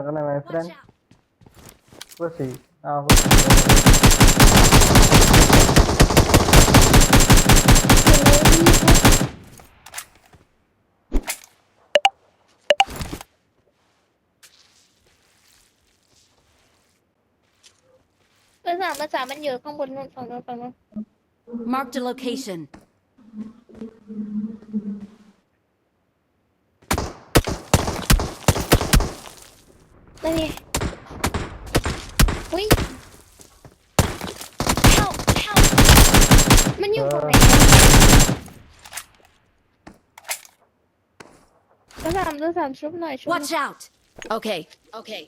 Perdona, my Watch friend. out! Pussy. Pussy. ภาษามันอยู่ข้างบนนู่นฝั่งนู้น Marked a location. นั่นไงอุ้ย help help มันอยู่ตรงไหนภาษาชุบหน่อยชุบหน่อย Watch out! Okay. Okay.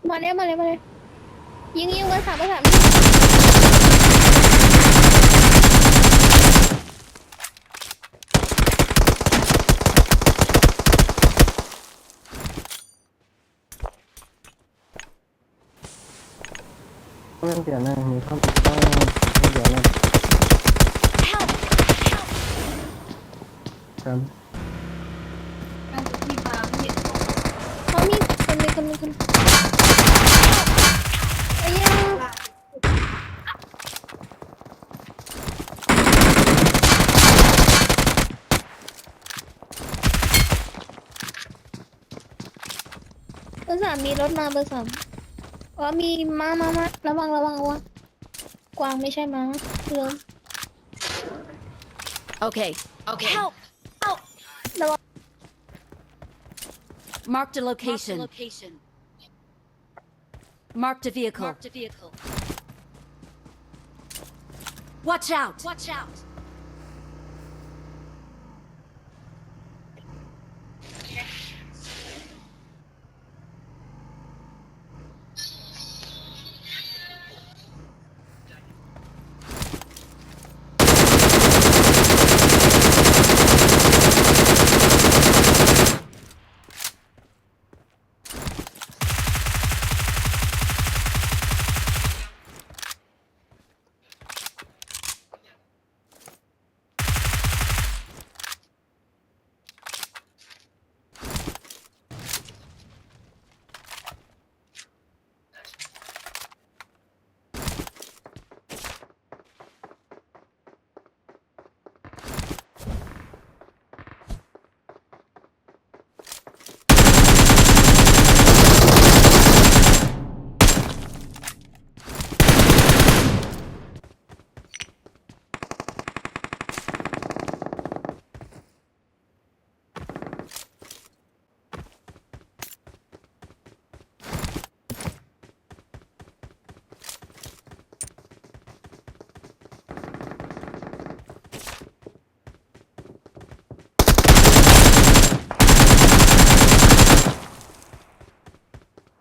มาเลยยิงภาษาไม่เปลี่ยนนะมีข้อมูลไม่เปลี่ยนนะ Help! Help! ครับ เขามีคนไอ้ยังภาษามีรถมาภาษาอ๋อมีมาระวังเอาวะกวางไม่ใช่ม้าเรือ Okay. Okay. Help! Help! ระวัง Marked a location. Marked a vehicle. Watch out! Watch out!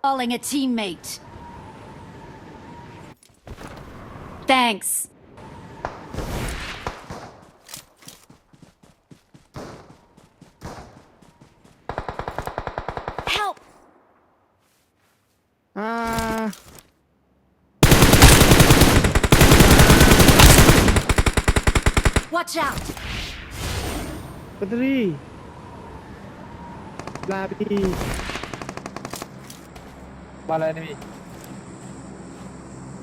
Calling a teammate. Thanks. Help! Watch out! แบตเตอรี่ลาบี มาเลยนี่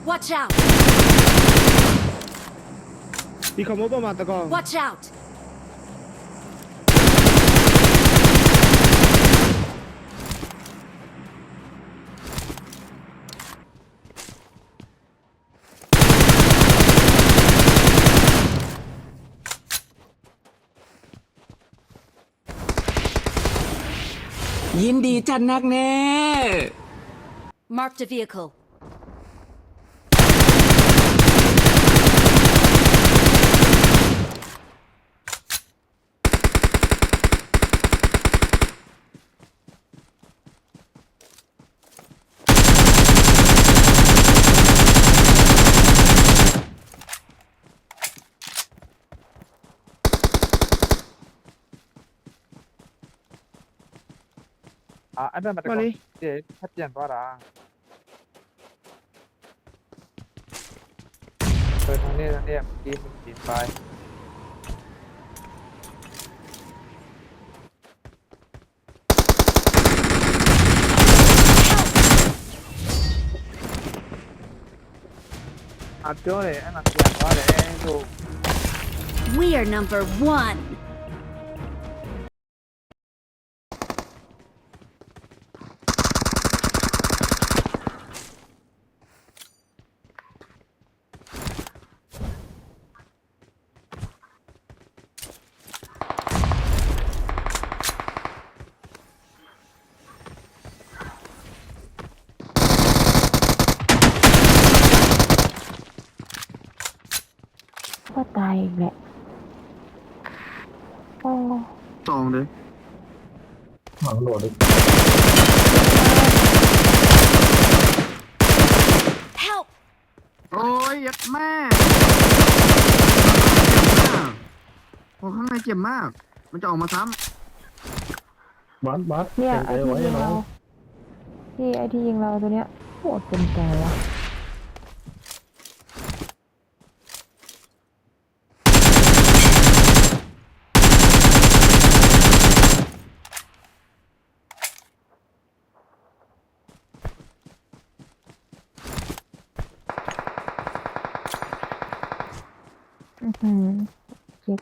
Watch out! ดีคอมโมประมาณตะกอง Watch out! ยินดีจัดนักแน่ Marked a vehicle. Ada mata Boleh. kau. Dia hatian para. ทางนี้กินกินไปอัดเจ้าเลยอันนั้นเสียงว่าเลยดู We are number one. ก็ตายอีกแหละโอ้ ตองเลย หวังโหลดดิ Help! โอ้ยยัดแม่โอ้ข้างในเจ็บมาก มันจะออกมาซ้ บัส เนี่ย เต็ม ไอ ใจ ที่ ไว้ ยิง น้อ เรา ง ที่ไอที่ยิงเราตัวเนี้ยโหดเป็นใจวะอือหือเจ็บ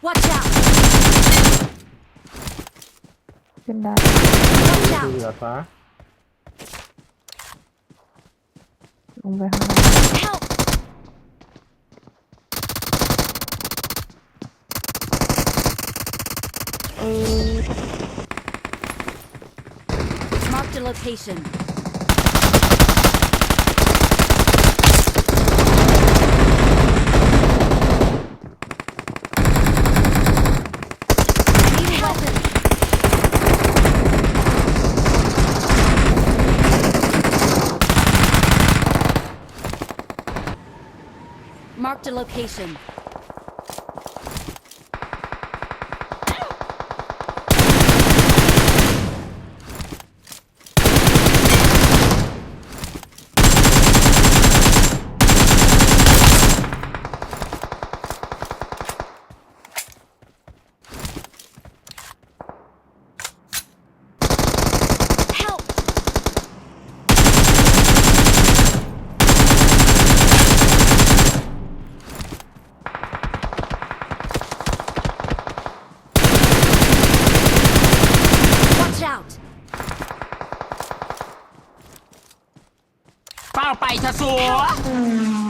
Watch out! ขึ้นได้ Watch เห out! ลือฟ้า ลงไปข้างล่าง Help! เออ Marked a location. I need a weapon. Marked a location. Help! Watch out! ำเป้าไปทะสัว